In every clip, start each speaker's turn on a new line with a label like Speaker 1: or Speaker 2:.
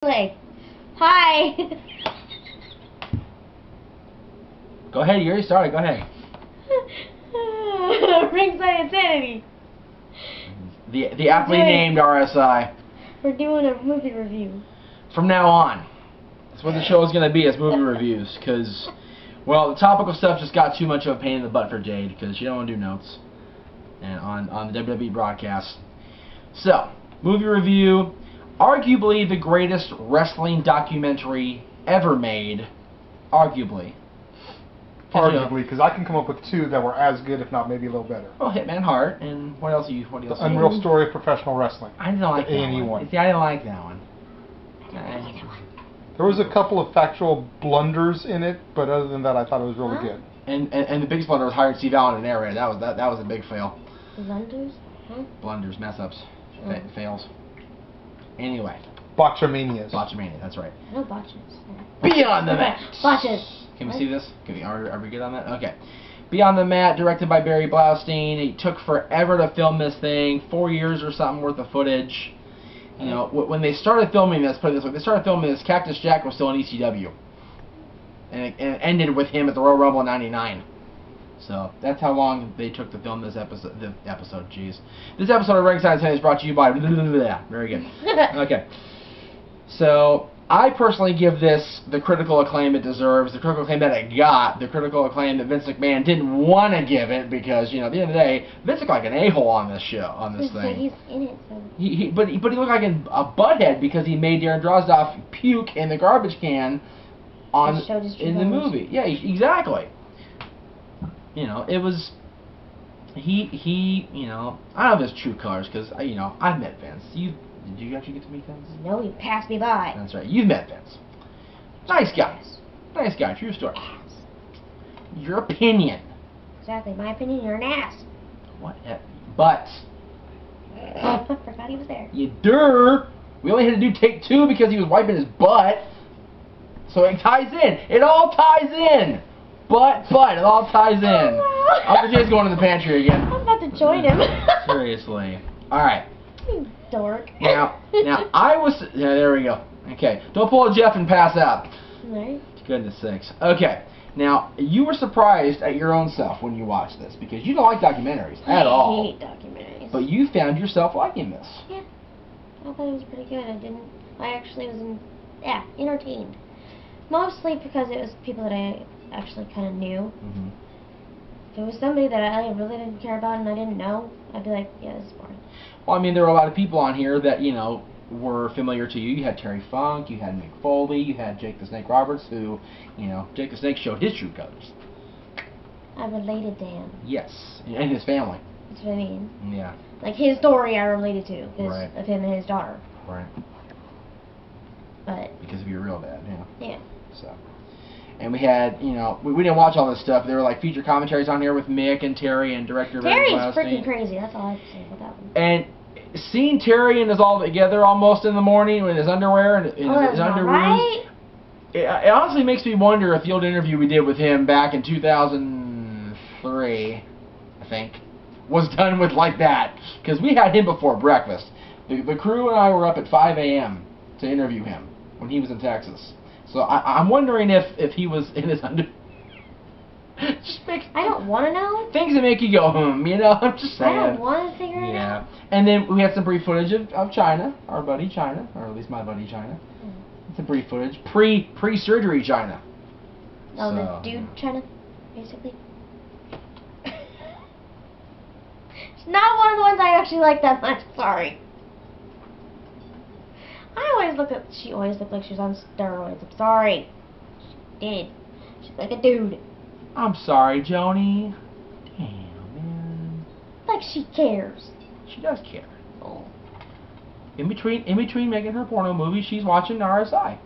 Speaker 1: Like, hi.
Speaker 2: Go ahead, you already started. Go ahead.
Speaker 1: Ringside Insanity.
Speaker 2: The aptly named RSI.
Speaker 1: We're doing a movie review.
Speaker 2: From now on, that's what the show is going to be. It's movie reviews, because, well, the topical stuff just got too much of a pain in the butt for Jade, because she don't want to do notes, and on the WWE broadcast. So, movie review. Arguably the greatest wrestling documentary ever made. Arguably.
Speaker 3: Arguably, because I can come up with two that were as good, if not maybe a little better.
Speaker 2: Well, Hitman Hart, and what else? The
Speaker 3: Unreal Story of Professional Wrestling.
Speaker 2: I didn't like
Speaker 3: the
Speaker 2: that
Speaker 3: A&E
Speaker 2: one. See, I didn't like that one.
Speaker 3: There was a couple of factual blunders in it, but other than that, I thought it was really good.
Speaker 2: And the biggest blunder was hiring Steve Allen to narrate. That was a big fail.
Speaker 1: Blunders? Huh?
Speaker 2: Blunders, mess ups, fails. Anyway.
Speaker 3: Botchamanias.
Speaker 2: Botchamania, that's right.
Speaker 1: No botches.
Speaker 2: Beyond the Mat.
Speaker 1: Botches.
Speaker 2: Can we see this? Are we good on that? Okay. Beyond the Mat, directed by Barry Blaustein. It took forever to film this thing. 4 years or something worth of footage. You know, when they started filming this, put it this way, they started filming this, Cactus Jack was still in ECW. And it ended with him at the Royal Rumble in '99. So that's how long they took to film this episode. This episode of Ringside Insanity is brought to you by. Very good. Okay. So I personally give this the critical acclaim it deserves, the critical acclaim that it got, the critical acclaim that Vince McMahon didn't want to give it because, you know, at the end of the day, Vince looked like an a-hole on this show, on this thing.
Speaker 1: He's in it, so.
Speaker 2: But he looked like a butthead because he made Darren Drozdov puke in the garbage can in the movie. Yeah, exactly. You know, it was, you know, I don't know if it's true colors, because, you know, I've met Vince. Did you actually get to meet Vince?
Speaker 1: No, he passed me by.
Speaker 2: That's right, you've met Vince. Nice guy. Nice guy, true story.
Speaker 1: Ass.
Speaker 2: Your opinion.
Speaker 1: Exactly, my opinion, you're an ass.
Speaker 2: What? But.
Speaker 1: I forgot he was there.
Speaker 2: You we only had to do take 2 because he was wiping his butt. So it ties in. It all ties in. But, it all ties in.
Speaker 1: Oh, no.
Speaker 2: Uncle Jay's going to the pantry again.
Speaker 1: I'm about to join him.
Speaker 2: Seriously. Alright.
Speaker 1: You dork.
Speaker 2: Now, yeah, there we go. Okay. Don't pull a Jeff and pass out.
Speaker 1: Right.
Speaker 2: Goodness sakes. Okay. Now, you were surprised at your own self when you watched this, because you don't like documentaries at all.
Speaker 1: I hate documentaries.
Speaker 2: But you found yourself liking this.
Speaker 1: Yeah. I thought it was pretty good. I actually was, entertained. Mostly because it was people that I actually kind of knew.
Speaker 2: Mm-hmm.
Speaker 1: If it was somebody that I really didn't care about and I didn't know, I'd be like, yeah, this is boring.
Speaker 2: Well, I mean, there were a lot of people on here that, you know, were familiar to you. You had Terry Funk, you had Mick Foley, you had Jake the Snake Roberts, who, you know, Jake the Snake showed his true colors.
Speaker 1: I related to him.
Speaker 2: Yes, and his family.
Speaker 1: That's what I mean.
Speaker 2: Yeah.
Speaker 1: Like his story I related to,
Speaker 2: Right.
Speaker 1: of him and his daughter.
Speaker 2: Right.
Speaker 1: But
Speaker 2: because of your real dad, yeah.
Speaker 1: Yeah.
Speaker 2: So. And we had, you know, we didn't watch all this stuff. There were like feature commentaries on here with Mick and Terry and director
Speaker 1: Terry's
Speaker 2: Barry Blaustein.
Speaker 1: freaking crazy. That's all I have to say about that one.
Speaker 2: And seeing Terry and us all together almost in the morning in his underwear and his underoos,
Speaker 1: right?
Speaker 2: it honestly makes me wonder if the old interview we did with him back in 2003, I think, was done with like that. Because we had him before breakfast. The crew and I were up at 5 a.m. to interview him when he was in Texas. So I'm wondering if he was in his under.
Speaker 1: I don't want to know.
Speaker 2: Things that make you go, you know. I'm just saying.
Speaker 1: I don't want to figure it out.
Speaker 2: And then we had some brief footage of China, our buddy China, or at least my buddy China. Some brief footage, pre-surgery China.
Speaker 1: Oh, the dude China, basically. She's not one of the ones I actually like that much. Sorry. She always looked like she was on steroids. I'm sorry. She did. She's like a dude.
Speaker 2: I'm sorry, Joni. Damn, man.
Speaker 1: Like she cares.
Speaker 2: She does care. Oh. In between making her porno movie, she's watching RSI.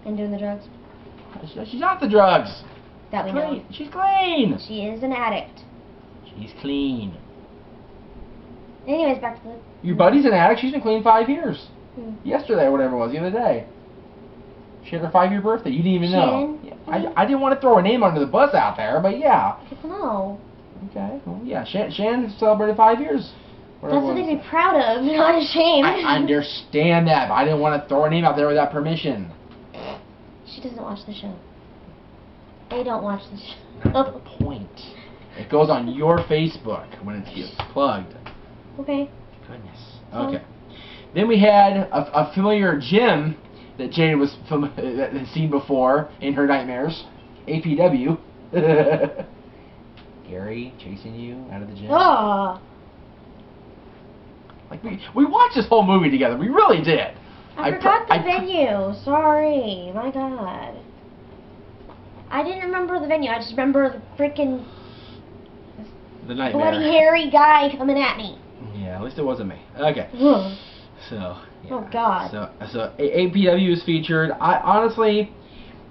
Speaker 1: And doing the drugs.
Speaker 2: She's not the drugs.
Speaker 1: That we know.
Speaker 2: She's clean.
Speaker 1: She is an addict.
Speaker 2: She's clean.
Speaker 1: Anyways, back to the...
Speaker 2: Your buddy's an addict. She's been clean 5 years. Yesterday or whatever it was, the other day. She had her 5-year birthday. You didn't even know. Yeah, I didn't want to throw her name under the bus out there, but yeah.
Speaker 1: People know.
Speaker 2: Okay. Well, yeah. Shan celebrated 5 years
Speaker 1: That's something to be proud of, not ashamed.
Speaker 2: I understand that, but I didn't want to throw her name out there without permission.
Speaker 1: She doesn't watch the show. They don't watch the show.
Speaker 2: That's the point. It goes on your Facebook when it gets plugged.
Speaker 1: Okay.
Speaker 2: Goodness. Okay. Then we had a familiar gym that Jade was that had seen before in her nightmares. APW. Gary chasing you out of the gym.
Speaker 1: Oh.
Speaker 2: Like we watched this whole movie together. We really did.
Speaker 1: I forgot the venue. Sorry. My God. I didn't remember the venue. I just remember the freaking
Speaker 2: the nightmare.
Speaker 1: bloody hairy guy coming at me.
Speaker 2: Yeah, at least it wasn't me. Okay. So. Yeah.
Speaker 1: Oh God.
Speaker 2: So APW is featured. I honestly,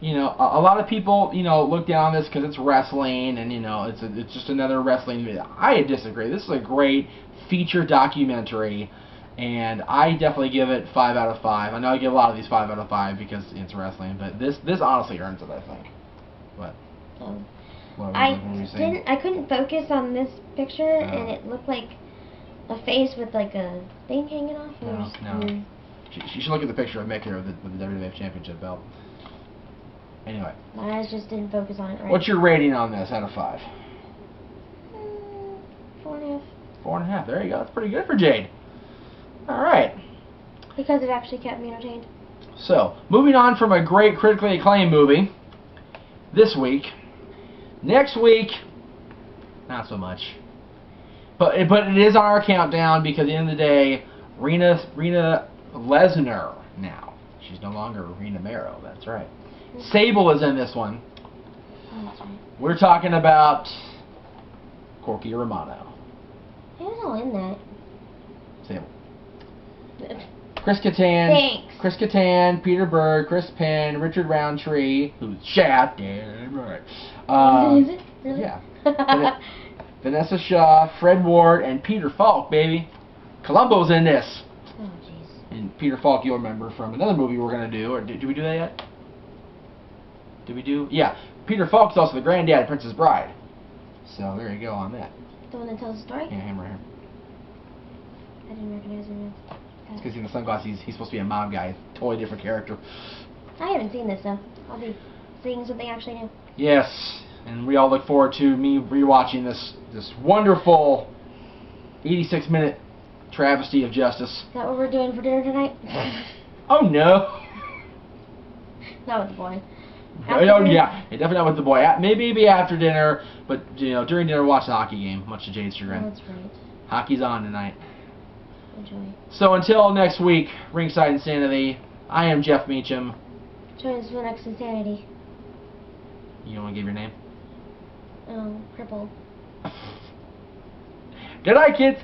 Speaker 2: you know, a lot of people, you know, look down on this because it's wrestling and you know it's just another wrestling video. I disagree. This is a great feature documentary, and I definitely give it 5 out of 5. I know I give a lot of these 5 out of 5 because it's wrestling, but this honestly earns it, I think. What?
Speaker 1: I couldn't focus on this picture, and it looked like a face with like a thing hanging off.
Speaker 2: No. She should look at the picture of Mick here with the WWF Championship belt. Anyway.
Speaker 1: My eyes just didn't focus on it right.
Speaker 2: What's your rating on this out of 5?
Speaker 1: 4.5.
Speaker 2: 4.5. There you go. That's pretty good for Jade. All right.
Speaker 1: Because it actually kept me entertained.
Speaker 2: So, moving on from a great critically acclaimed movie this week. Next week, not so much. But it is on our countdown because at the end of the day, Rena Lesnar now. She's no longer Rena Mero. That's right. Sable is in this one.
Speaker 1: Oh, that's right.
Speaker 2: We're talking about Corky Romano.
Speaker 1: He was all in that.
Speaker 2: Sable. Chris Kattan.
Speaker 1: Thanks.
Speaker 2: Chris Kattan, Peter Berg, Chris Penn, Richard Roundtree, who's Shaft. Damn right.
Speaker 1: Is it? Really?
Speaker 2: Yeah. Vanessa Shaw, Fred Ward, and Peter Falk, baby. Columbo's in this.
Speaker 1: Oh, jeez.
Speaker 2: And Peter Falk, you'll remember from another movie we're going to do. Or did we do that yet? Did we do? Yeah. Peter Falk's also the granddad of Princess Bride. So there you go on that.
Speaker 1: The one that tells the story?
Speaker 2: Yeah, him right here.
Speaker 1: I didn't recognize him.
Speaker 2: It's because in the sunglasses, he's supposed to be a mob guy. Totally different character.
Speaker 1: I haven't seen this, though. I'll be seeing something actually new.
Speaker 2: Yes. And we all look forward to me rewatching this wonderful 86-minute travesty of justice.
Speaker 1: Is that what we're doing for dinner tonight?
Speaker 2: Oh no!
Speaker 1: Not with the boy.
Speaker 2: Oh yeah, definitely not with the boy. Maybe after dinner, but you know during dinner watch the hockey game, much to Jade's chagrin.
Speaker 1: Oh, that's right.
Speaker 2: Hockey's on tonight.
Speaker 1: Enjoy.
Speaker 2: So until next week, Ringside Insanity. I am Jeff Meacham.
Speaker 1: Join us for the next Insanity.
Speaker 2: You don't want to give your name?
Speaker 1: Oh, crippled.
Speaker 2: Good night, kids.